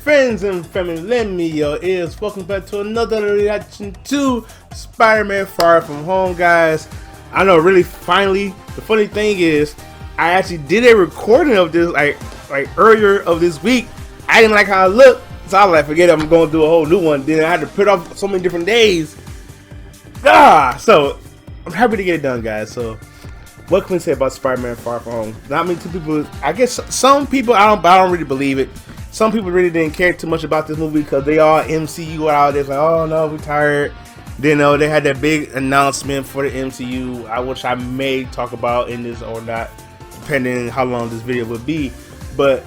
Friends and family, lend me your ears. Welcome back to another reaction to Spider-Man Far From Home, guys. I know, really, finally, the funny thing is, I actually did a recording of this, like earlier of this week. I didn't like how it looked, so I was like, forget it, I'm going to do a whole new one. Then I had to put off so many different days. So, I'm happy to get it done, guys. So, what can we say about Spider-Man Far From Home? Not many people, I guess some people, I don't really believe it. Some people really didn't care too much about this movie because they all MCU out there. Like, oh no, we're tired. Then they had that big announcement for the MCU, which I may talk about in this or not, depending on how long this video will be. But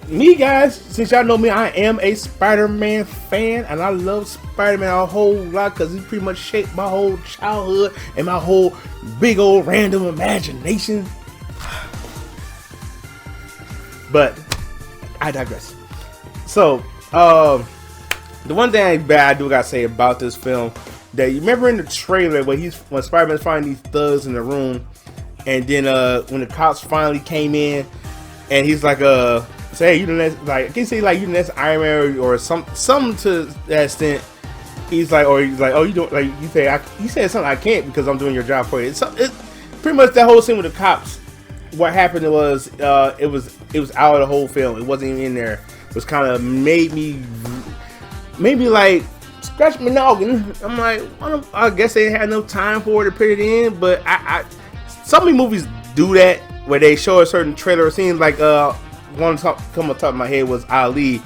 me, guys, since y'all know me, I am a Spider-Man fan, and I love Spider-Man a whole lot because he pretty much shaped my whole childhood and my whole big old random imagination. But I digress. So, the one thing I do gotta say about this film, that you remember in the trailer when Spider-Man's finding these thugs in the room, and then when the cops finally came in, and he's like, say, you the next, like, I can say like you the next Iron Man or something to that extent. He's like, oh, you don't, like, you said something I can't because I'm doing your job for you. It's pretty much that whole scene with the cops. What happened was, it was out of the whole film. It wasn't even in there. It was kind of made me like scratch my noggin. I'm like, I guess they had no time for it to put it in. But so many movies do that where they show a certain trailer or scene. Like one come on top of my head was Ali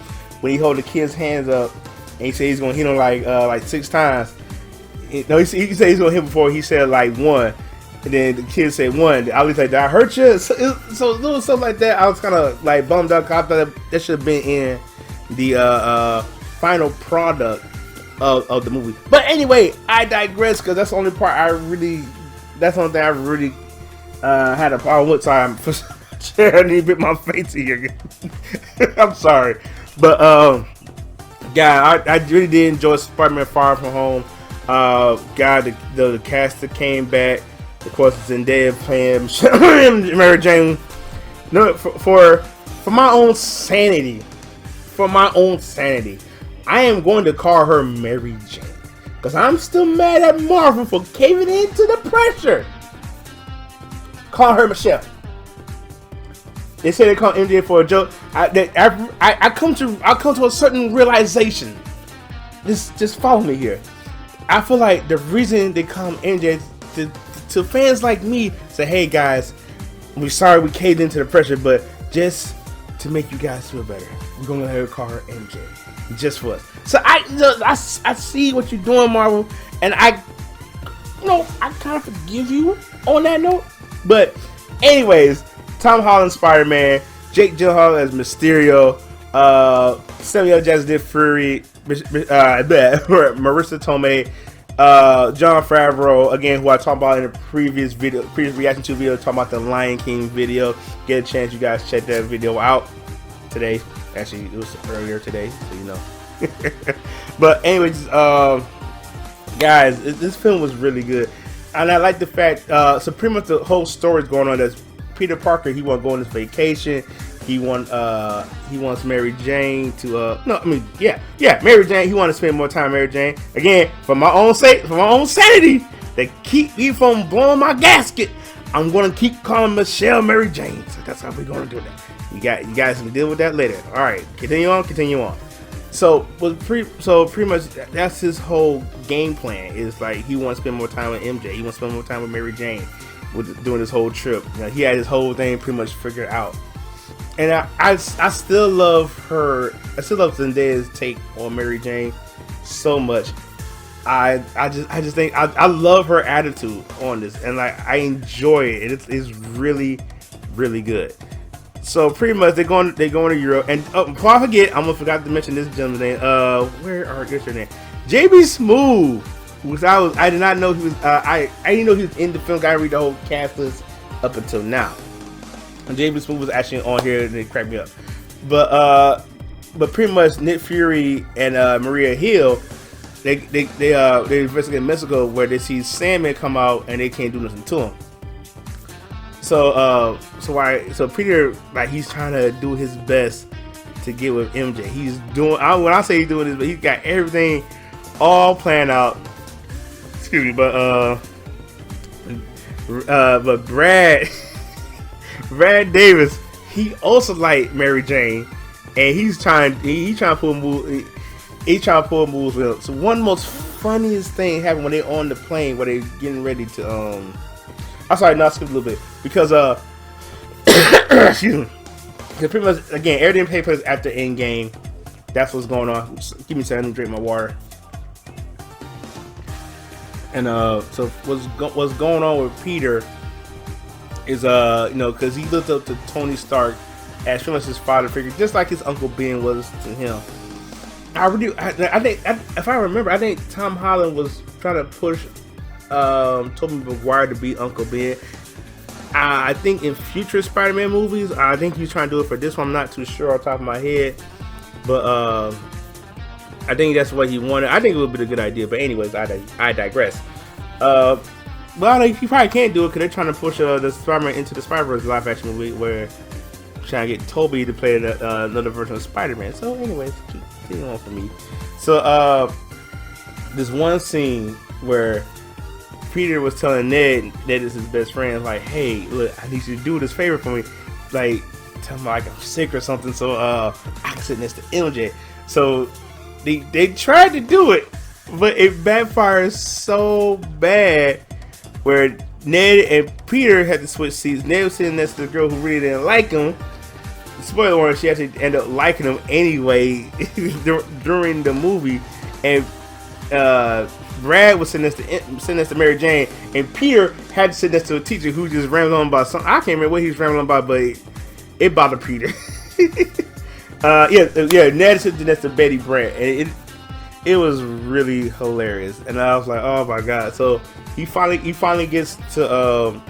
when he hold the kid's hands up and he said he's gonna hit him like 6 times. No, he said he's gonna hit before he said like 1. And then the kid said 1. I was like, did I hurt you? So little stuff like that. I was kind of like bummed out. I thought that should have been in the final product of the movie. But anyway, I digress because that's the only part that's the only thing I really had a problem with. Sorry, I'm I need to bit my face here. I'm sorry. But, yeah, I really did enjoy Spider-Man Far From Home. The cast that came back. Of course, Zendaya playing Mary Jane. No, for my own sanity, I am going to call her Mary Jane because I'm still mad at Marvel for caving into the pressure. Call her Michelle. They say they call MJ for a joke. I come to a certain realization. Just follow me here. I feel like the reason they call MJ to fans like me, say, hey guys, we're sorry we caved into the pressure, but just to make you guys feel better, we're gonna let her call her MJ, just for us. So I see what you're doing, Marvel, and I kind of forgive you on that note. But anyways, Tom Holland Spider-Man, Jake Gyllenhaal as Mysterio, Samuel Jackson did Fury, Marissa Tomei, Jon Favreau, again, who I talked about in the previous reaction to video, talking about the Lion King video. Get a chance, you guys check that video out today. Actually, it was earlier today, so you know. But anyways, guys, this film was really good, and I like the fact. So pretty much the whole story is going on. That's Peter Parker. He wants to go on this vacation. He wants Mary Jane to Mary Jane. He wants to spend more time with Mary Jane. Again, for my own sanity, they keep me from blowing my gasket. I'm gonna keep calling Michelle Mary Jane. So that's how we're gonna do that. You guys can deal with that later. All right, continue on. So pretty much that's his whole game plan. Is like he wants to spend more time with MJ. He wants to spend more time with Mary Jane, doing this whole trip. You know, he had his whole thing pretty much figured out. And I still love her. I still love Zendaya's take on Mary Jane so much. I just think I love her attitude on this, and like I enjoy it. It's really, really good. So pretty much they're going to Europe, and before I forget, I forgot to mention this gentleman's name. What's your name? JB Smoove. Which I did not know he was. I didn't know he was in the film. Gotta read the whole cast list up until now. And JB Smoove was actually on here, and it cracked me up. But pretty much Nick Fury and Maria Hill, they investigate in Mexico where they see Sandman come out and they can't do nothing to him. So Peter, like, he's trying to do his best to get with MJ. He's doing. When I say he's doing this, but he's got everything all planned out. Excuse me, but Brad Davis, he also like Mary Jane, and he's trying to pull moves. He's trying to pull moves with him. So one of the most funniest thing happened when they on the plane where they getting ready to I'm sorry, not skip a little bit because excuse me. Because pretty much again everything takes place after Endgame. That's what's going on. Give me a second to drink my water. And so what's going on with Peter is because he looked up to Tony Stark as pretty much his father figure, just like his Uncle Ben was to him. I think if I remember, I think Tom Holland was trying to push Tobey Maguire to be Uncle Ben. I think in future Spider-Man movies, I think he's trying to do it for this one. I'm not too sure off the top of my head, but I think that's what he wanted. I think it would be a good idea, but anyways, I digress. Well, he probably can't do it because they're trying to push the Spider-Man into the Spider-Verse live-action movie where they're trying to get Tobey to play another version of Spider-Man. So anyways, keep on for me. So this one scene where Peter was telling Ned is his best friend, like, hey, look, I need you to do this favor for me. Like, tell me like I'm sick or something so I can sit next to MJ. So they tried to do it, but it backfires so bad where Ned and Peter had to switch seats. Ned was sitting next to the girl who really didn't like him. Spoiler warning, she actually ended up liking him anyway during the movie. And Brad was sitting next to Mary Jane, and Peter had to sit next to a teacher who just rambled on about something. I can't remember what he was rambling about, but it bothered Peter. Ned sitting next to Betty Brant, and it was really hilarious. And I was like, oh my god! So he finally gets to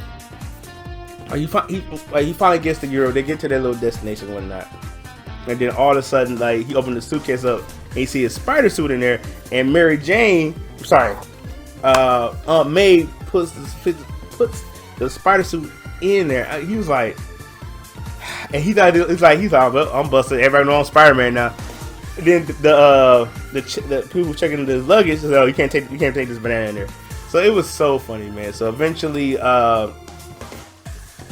he finally gets to Europe. They get to their little destination and whatnot, and then all of a sudden, like, he opened the suitcase up and he see a spider suit in there, and Mary Jane. Aunt May puts the spider suit in there. He was like, and he thought well, I'm busted. Everybody know I'm Spider-Man now. And then the people checking the luggage said, oh, you can't take this banana in there. So it was so funny, man. So eventually,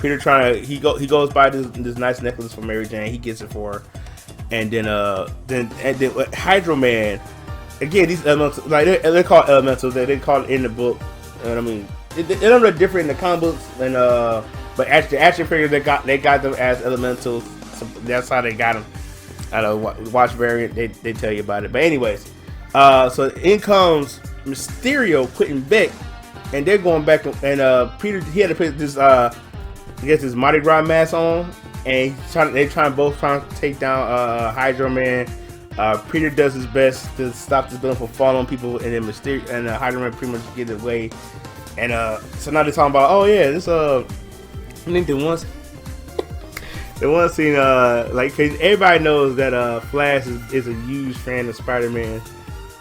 Peter he goes by this nice necklace for Mary Jane. He gets it for her, and then Hydro Man. Again, these elementals, like they're called elementals. They call it in the book, and I mean, they're not different in the comic books. And but actually, action figures they got them as elementals. So that's how they got them. Out of Watch variant, they tell you about it. But anyways, so in comes Mysterio, Quentin Beck, and they're going back. And Peter, he had to put this his Mardi Gras mask on, and they're trying to take down Hydro Man. Peter does his best to stop this building from falling on people, and then Mysterio and Hydro Man pretty much get away. And so now they're talking about, oh yeah, this I think the one scene, like, cause everybody knows that Flash is a huge fan of Spider-Man,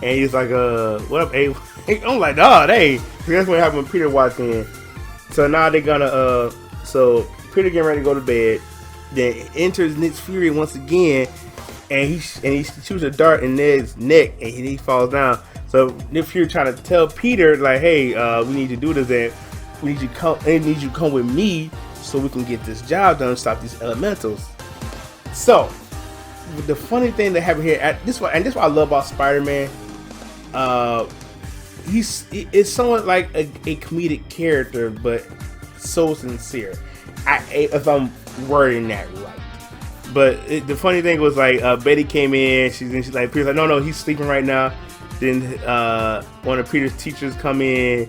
and he's like, what up, A? I'm like, oh, hey, that's what happened when Peter walked in. So now they're gonna, so Peter getting ready to go to bed. Then enters Nick Fury once again. And he shoots a dart in Ned's neck, and he falls down. So Nick Fury trying to tell Peter, like, "Hey, we need to do this, and we need you to come with me so we can get this job done and stop these elementals." So the funny thing that happened here, this is what I love about Spider-Man. It's somewhat like a comedic character, but so sincere. If I'm wording that right. But the funny thing was, like, Betty came in. She's like, Peter's like, no, he's sleeping right now. Then one of Peter's teachers come in,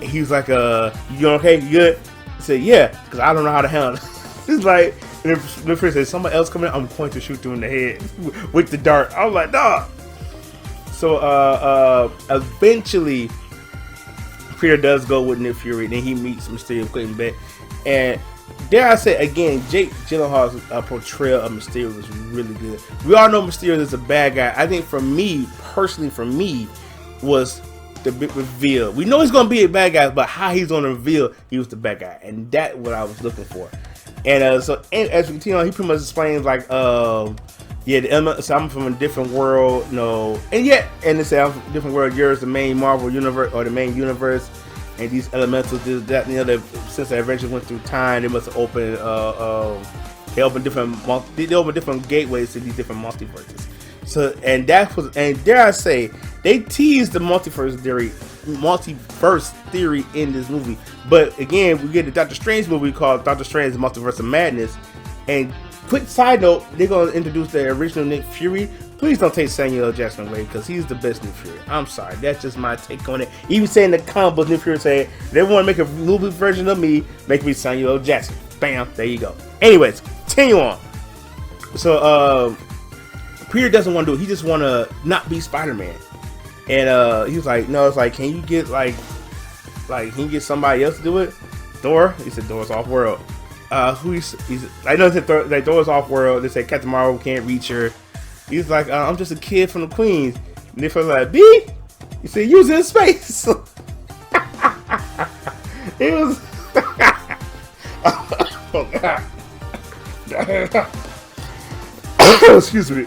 and he was like, you okay? You good? I said, yeah, because I don't know how to handle it. It's like, and the Peter said, somebody else coming in, I'm going to shoot you in the head with the dart. I was like, nah. So eventually, Peter does go with Nick Fury. Then he meets Mysterio, Quentin Beck, and dare I say again, Jake Gyllenhaal's portrayal of Mysterio was really good. We all know Mysterio is a bad guy. I think for me was the big reveal. We know he's gonna be a bad guy, but how he's gonna reveal he was the bad guy, and that's what I was looking for. And so, and as we continue on, he pretty much explains like Yeah, the element. So I'm from a different world, no, and yet, and they say I'm from a different world. Yours, the main Marvel universe or the main universe, and these elementals, this, that, and the other. Since they eventually went through time, they must have opened. They opened they opened different gateways to these different multiverses. So, and that was, and dare I say, they teased the multiverse theory in this movie. But again, we get the Doctor Strange movie called Doctor Strange: Multiverse of Madness, and quick side note, they're going to introduce the original Nick Fury. Please don't take Samuel L. Jackson away, because he's the best Nick Fury. I'm sorry. That's just my take on it. Even saying the comic book, Nick Fury say, they want to make a movie version of me, make me Samuel L. Jackson. Bam. There you go. Anyways, continue on. So, Peter doesn't want to do it. He just want to not be Spider-Man. And he was like, no, it's like, can you get, can you get somebody else to do it? Thor? He said, Thor's off-world. He's I know that Thor's off-world. They say Captain Marvel can't reach her. He's like, I'm just a kid from the Queens. And they feel like, B? He said, use it in space. It was... Oh, God. Excuse me.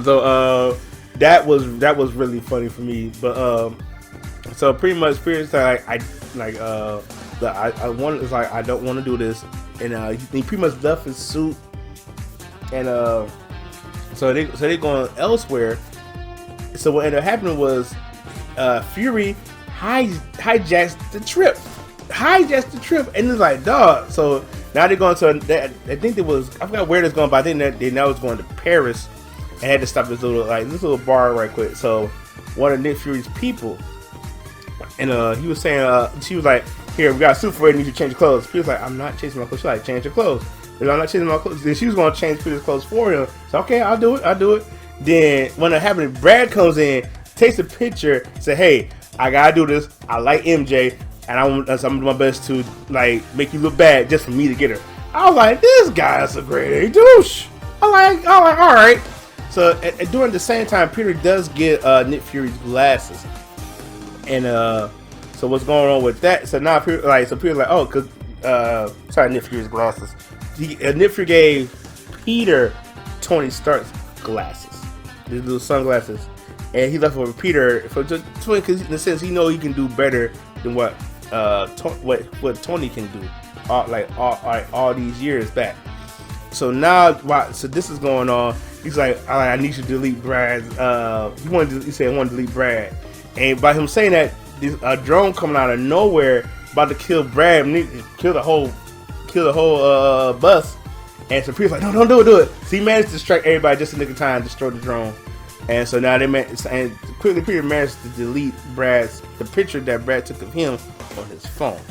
So, that was really funny for me. But, so pretty much, I want, it's like, I don't want to do this. And he pretty much left his suit, and so they going elsewhere. So what ended up happening was Fury hijacks the trip, and it's like, dog. So now they're going to, I think it was, I forgot where it's going, but I think that they now was going to Paris, and had to stop this little bar right quick. So one of Nick Fury's people, and he was saying, she was like, here, we got a suit for it, and you need to change your clothes. Peter's like, I'm not changing my clothes. She's like, change your clothes. If I'm not changing my clothes, then she was going to change Peter's clothes for him. So, okay, I'll do it. Then, when it happened, Brad comes in, takes a picture, say, hey, I got to do this. I like MJ, and I'm going to do my best to, make you look bad just for me to get her. I was like, this guy's a grade A douche. I'm like, all right. So, during the same time, Peter does get Nick Fury's glasses. And, so what's going on with that? So now, Peter's like, oh, because, Nick Fury's glasses. Nick Fury gave Peter Tony Stark's glasses, these little sunglasses, and he left over Peter for just because, in a sense, he know he can do better than what Tony can do, all these years back. So now, so this is going on. He's like, I need you to delete Brad. He said, I want to delete Brad, and by him saying that, a drone coming out of nowhere about to kill Brad, kill the whole bus. And so Peter's like, no, don't do it. So he managed to strike everybody just in the nick of time, destroy the drone. And so now and quickly Peter managed to delete the picture that Brad took of him on his phone.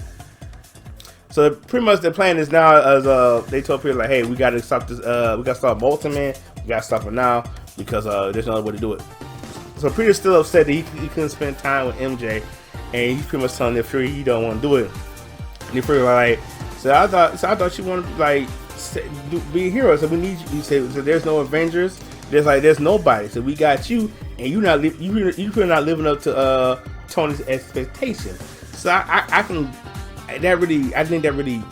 So pretty much the plan is now, as they told Peter, like, hey, we gotta stop this. We gotta stop Bolton, man. We gotta stop it now because there's no other way to do it. So Peter's still upset that he couldn't spend time with MJ, and he's pretty much telling Nick Fury he don't want to do it. And Nick Fury like, I thought you wanted to be a hero. So we need you. He said, so there's no Avengers. There's nobody. So we got you, and you're not living up to Tony's expectations. So I think that really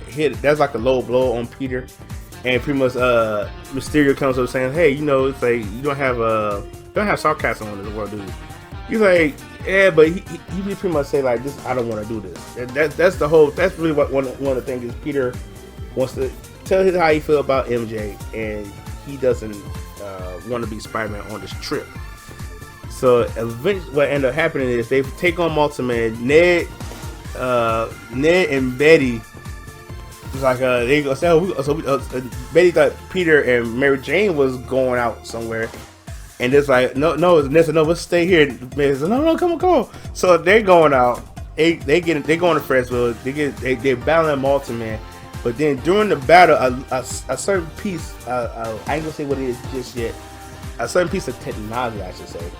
hit. That's like a low blow on Peter, and pretty much Mysterio comes up saying, hey, it's like you don't have sarcasm on this world, do you? He's like, yeah, but he pretty much say like this. I don't want to do this. That's really what one of the things is. Peter wants to tell him how he feel about MJ, and he doesn't want to be Spider-Man on this trip. So eventually, what ended up happening is they take on Multiman. Ned and Betty was like, they go. Betty thought Peter and Mary Jane was going out somewhere. And it's like, no, let's stay here. Like, no, come on. So they're going out. They go to Fresno. They're battling Multiman. But then during the battle, a certain piece, I ain't gonna say what it is just yet. A certain piece of technology, I should say,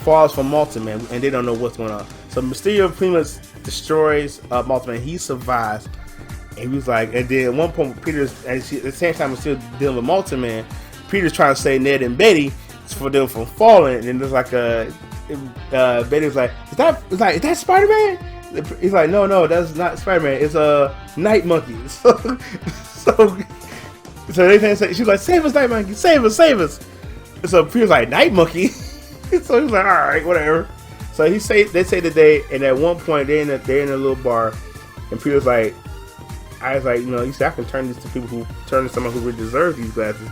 falls from Multiman, and they don't know what's going on. So Mysterio pretty much destroys Multiman. He survives, and he was like, and then at one point, at the same time, we're still dealing with Multiman. Peter's trying to save Ned and Betty for them from falling, and there's like Betty was like, is that Spider-Man? He's like, no, that's not Spider-Man. It's a Night Monkey. So they say, she's like, save us, Night Monkey, save us. So Peter's like, Night Monkey. So he's like, all right, whatever. So they say that and at one point they're in a little bar, and Peter's like, I was like, you said I can turn this to people who turn to someone who really deserves these glasses,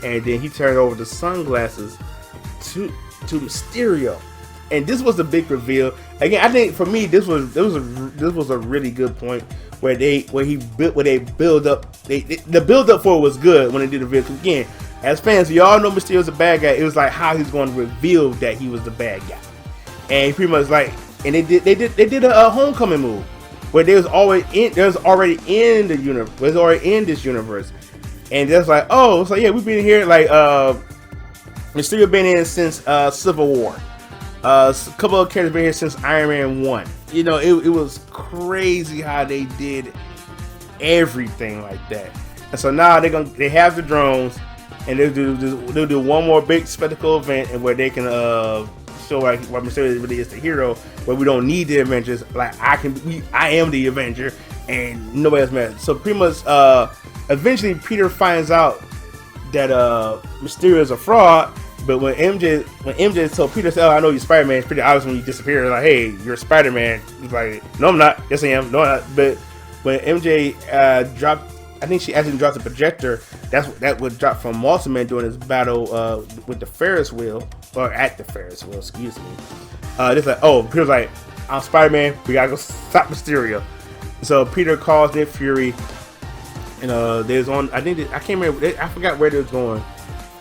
and then he turned over the sunglasses to Mysterio, and this was the big reveal. Again, I think for me this was a really good point where they build up. The build up for it was good when they did the reveal. Because again, as fans, y'all know Mysterio's a bad guy. It was like how he's going to reveal that he was the bad guy, and he pretty much like, and they did a homecoming move where there's already in the universe, was already in this universe, and that's like, oh, so yeah, we've been here like Mysterio been in since Civil War. A couple of characters been here since Iron Man 1. It was crazy how they did everything like that. And so now they have the drones, and they'll do one more big spectacle event, and where they can show like what Mysterio really is the hero, where we don't need the Avengers. Like I am the Avenger, and nobody else matters. So pretty much, eventually Peter finds out that Mysterio is a fraud. But when MJ told Peter, "Oh, I know you're Spider-Man," it's pretty obvious when you disappear. Like, hey, you're Spider-Man. He's like, "No, I'm not. Yes, I am. No, I'm not." But when MJ dropped, I think she actually dropped the projector. That would drop from Multiman Man during his battle with the Ferris wheel, or at the Ferris wheel. Excuse me. It's like, oh, Peter's like, "I'm Spider-Man. We gotta go stop Mysterio." So Peter calls Nick Fury, and there's on. I can't remember. I forgot where they was going.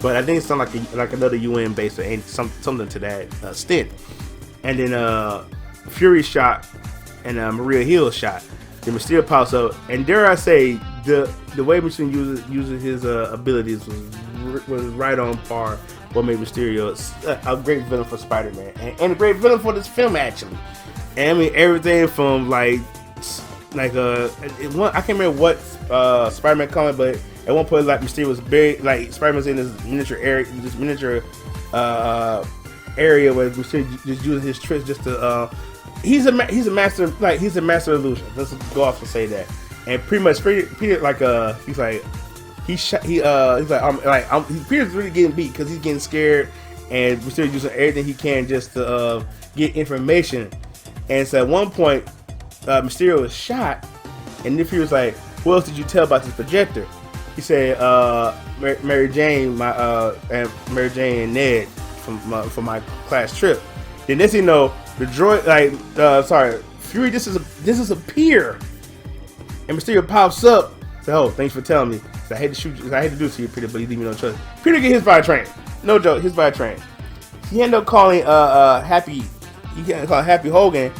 But I think it's something like another UN base or something to that extent. And then Fury shot and Maria Hill shot. Then Mysterio pops up, and dare I say, the way Mysterio uses his abilities was right on par. What made Mysterio a great villain for Spider-Man and a great villain for this film actually. And I mean everything from I can't remember what Spider-Man comic, but at one point, like Mysterio was buried, like Spider-Man's in this miniature area, area where Mysterio just using his tricks just to. He's a master, like he's a master illusion. Let's go off and say that. And pretty much Peter, like Peter's really getting beat because he's getting scared, and Mysterio using everything he can just to get information. And so at one point, Mysterio was shot, and Nick Fury was like, "What else did you tell about this projector?" He said, "Mary Jane, and Mary Jane and Ned from my class trip." Then next thing you know, the droid, Fury, this is a peer, and Mysterio pops up. Said, "Oh, thanks for telling me. So I had to shoot you. I had to do it to you, Peter, but you leave me no choice." Peter get his by a train. No joke, his by a train. He ended up calling Happy. He can't call Happy Hogan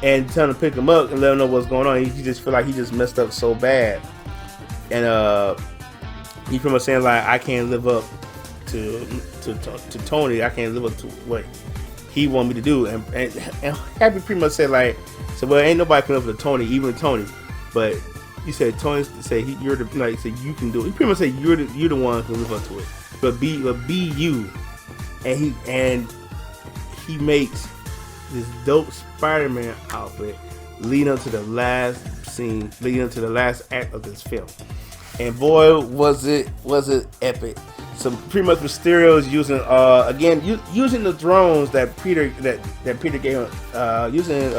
and tell him to pick him up and let him know what's going on. He just feel like he just messed up so bad, and he pretty much saying like, I can't live up to Tony. I can't live up to what he want me to do. And Happy pretty much said like, well, ain't nobody can live up to Tony, even Tony. But he said Tony said you're the said you can do it. He pretty much said you're the one who can live up to it. But be you. And he makes this dope Spider-Man outfit leading up to the last scene, leading up to the last act of this film. And boy, was it epic. So pretty much Mysterio is using using the drones that Peter gave him, using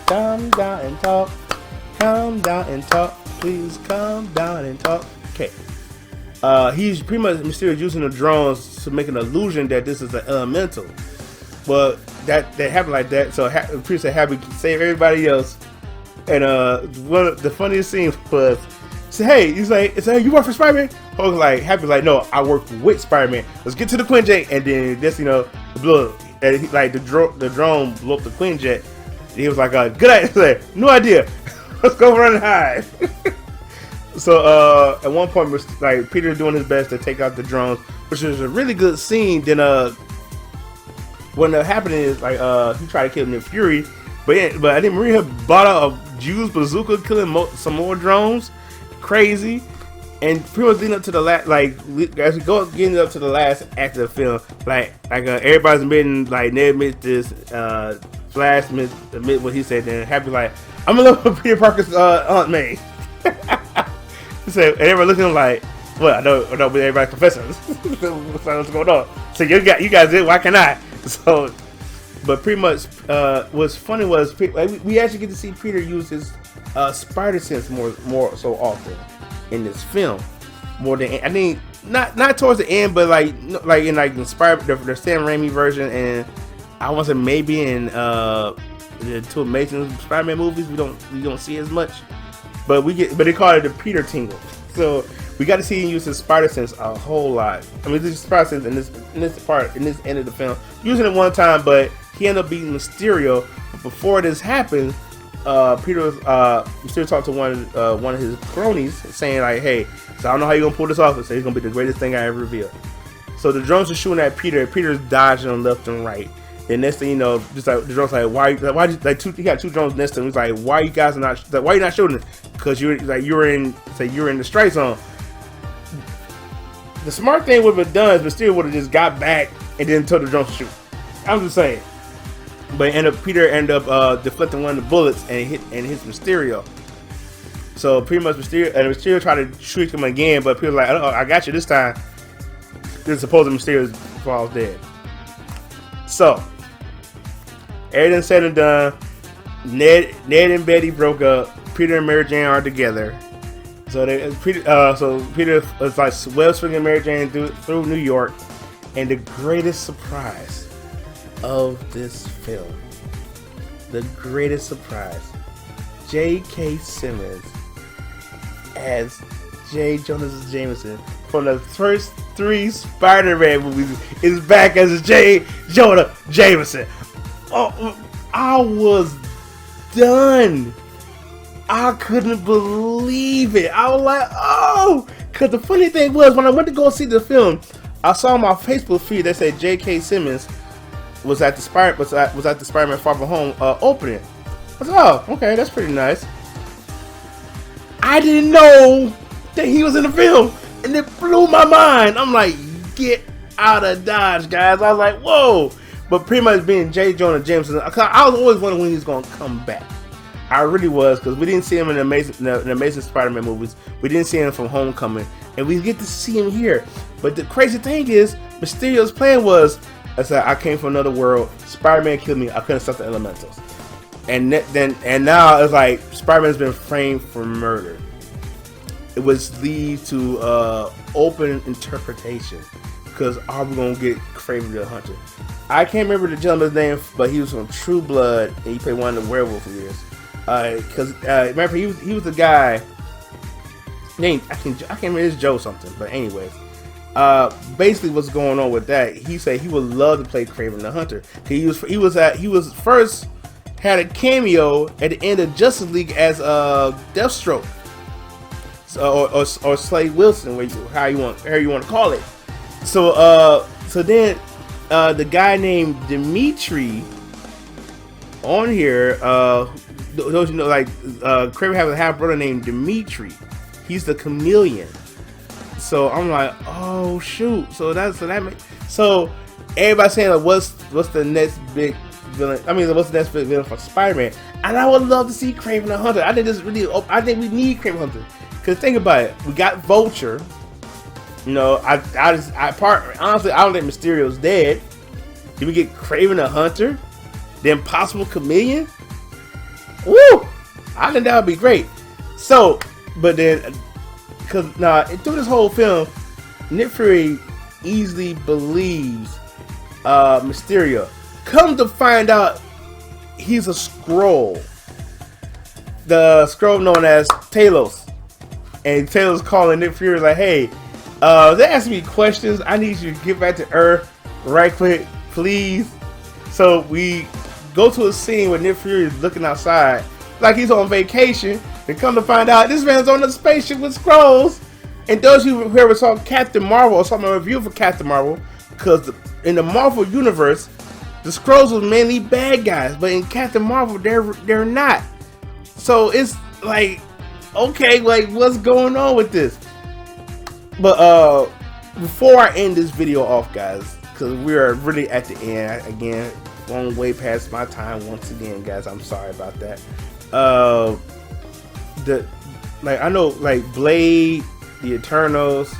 calm down and talk, please calm down and talk. Okay. He's pretty much Mysterio using the drones to make an illusion that this is an elemental. But that happened like that. So Peter said, "Happy save everybody else." And one of the funniest scenes was, say, "Hey," he's like, "Hey, you work for Spider-Man?" Hogan's like, Happy's like, "No, I work with Spider-Man. Let's get to the Quinjet." And then this, blew and the drone blew up the Quinjet. And he was like, "Good idea." He's like, "No idea. Let's go run and hide." So at one point, like Peter's doing his best to take out the drones, which is a really good scene. Then when that happening is like he tried to kill Nick Fury, but I think Maria bought out a Jews bazooka, killing some more drones. Crazy. And pretty much leading up to the last, as we go getting up to the last act of the film, everybody's admitting, like Ned admits this, Flash admit what he said. Then Happy like, I'm in love with Peter Parker's Aunt May. He said, and everybody looking at him like, well, I know, but everybody confessing. What's going on? So you guys did. Why can't I? So, but pretty much, what's funny was we actually get to see Peter use his spider sense more so often in this film, more than I think not towards the end, but like in the Sam Raimi version, and I want to say maybe in the two Amazing Spider-Man movies we don't see as much, but they call it the Peter tingle. So we got to see him use his spider sense a whole lot. I mean, this spider sense in this end of the film, using it one time, but he ended up beating Mysterio. But before this happened, Mysterio talked to one of his cronies, saying like, "Hey, so I don't know how you're gonna pull this off." And say he's gonna be the greatest thing I ever revealed. So the drones are shooting at Peter. Peter's dodging them left and right. And next thing you know, just like the drones like, why you got two drones next to him. He's like, why you guys are not? Why are you not shooting? Because you're in the strike zone. The smart thing would have been done is Mysterio would have just got back and then told the drones to shoot. I'm just saying. But Peter ended up deflecting one of the bullets and hits Mysterio. So pretty much Mysterio tried to shoot him again, but Peter's like, oh, I got you this time. Then supposedly Mysterio falls dead. So everything said and done, Ned and Betty broke up. Peter and Mary Jane are together. So Peter was like web swinging Mary Jane through New York, and the greatest surprise of this film, J.K. Simmons as J. Jonah Jameson from the first 3 Spider-Man movies is back as J. Jonah Jameson. Oh, I was done. I couldn't believe it. I was like, oh, because the funny thing was when I went to go see the film, I saw on my Facebook feed that said J.K. Simmons was at the Spider-Man Far From Home opening. I was like, oh, okay, that's pretty nice. I didn't know that he was in the film, and it blew my mind. I'm like, get out of Dodge, guys. I was like, whoa. But pretty much being J. Jonah Jameson, I was always wondering when he was going to come back. I really was, because we didn't see him in the Amazing Spider-Man movies. We didn't see him from Homecoming, and we get to see him here. But the crazy thing is, Mysterio's plan was, I came from another world. Spider-Man killed me. I couldn't stop the elementals. And now it's like Spider-Man's been framed for murder. It was lead to open interpretation, because are we gonna get Kraven the Hunter? I can't remember the gentleman's name, but he was from True Blood, and he played one of the werewolf years. Because remember he was the guy named I can't remember, it's Joe something, but anyways, basically what's going on with that? He said he would love to play Kraven the Hunter. He was first had a cameo at the end of Justice League as Deathstroke, or Slade Wilson, how you want to call it. So then the guy named Dimitri on here, those you know, like Kraven has a half brother named Dimitri. He's the Chameleon. So I'm like, oh shoot. So everybody saying like, what's the next big villain? I mean, what's the next big villain for Spider-Man? And I would love to see Kraven the Hunter. I think we need Kraven the Hunter. Cause think about it, we got Vulture. You know, honestly, I don't think Mysterio's dead. Did we get Kraven the Hunter? The Impossible Chameleon? Woo! I think that would be great. So, but then, cause through this whole film, Nick Fury easily believes Mysterio. Come to find out, he's a Skrull. The Skrull known as Talos. And Talos calling Nick Fury like, hey, they asking me questions. I need you to get back to Earth right quick, please. So we go to a scene where Nick Fury is looking outside like he's on vacation. And come to find out, this man's on a spaceship with Skrulls. And those who ever saw Captain Marvel or saw my review for Captain Marvel, because in the Marvel universe, the Skrulls were mainly bad guys, but in Captain Marvel, they're not. So it's like, okay, like what's going on with this? But before I end this video off, guys, because we are really at the end again, phone way past my time once again, guys. I'm sorry about that. I know like Blade, the Eternals,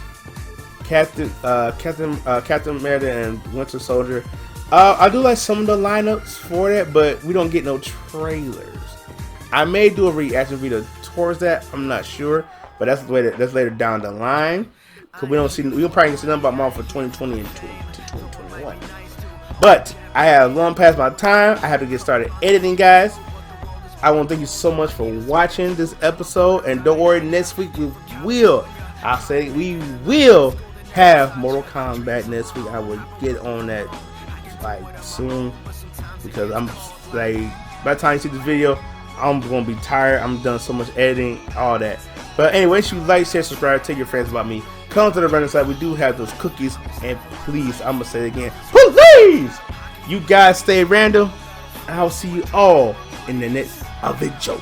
Captain America, and Winter Soldier. I do like some of the lineups for that, but we don't get no trailers. I may do a reaction video towards that. I'm not sure, but that's later down the line. Cause we don't probably see nothing about Marvel for 2020 and 2021. But I have long past my time. I have to get started editing, guys. I want to thank you so much for watching this episode, and don't worry, next week we will have Mortal Kombat next week. I will get on that like soon, because I'm like, by the time you see this video, I'm gonna be tired. I'm done so much editing, all that. But anyway, make sure you like, share, subscribe, tell your friends about me. Come to the random side. We do have those cookies, and please, I'm gonna say it again, please, you guys stay random. I'll see you all in the next video.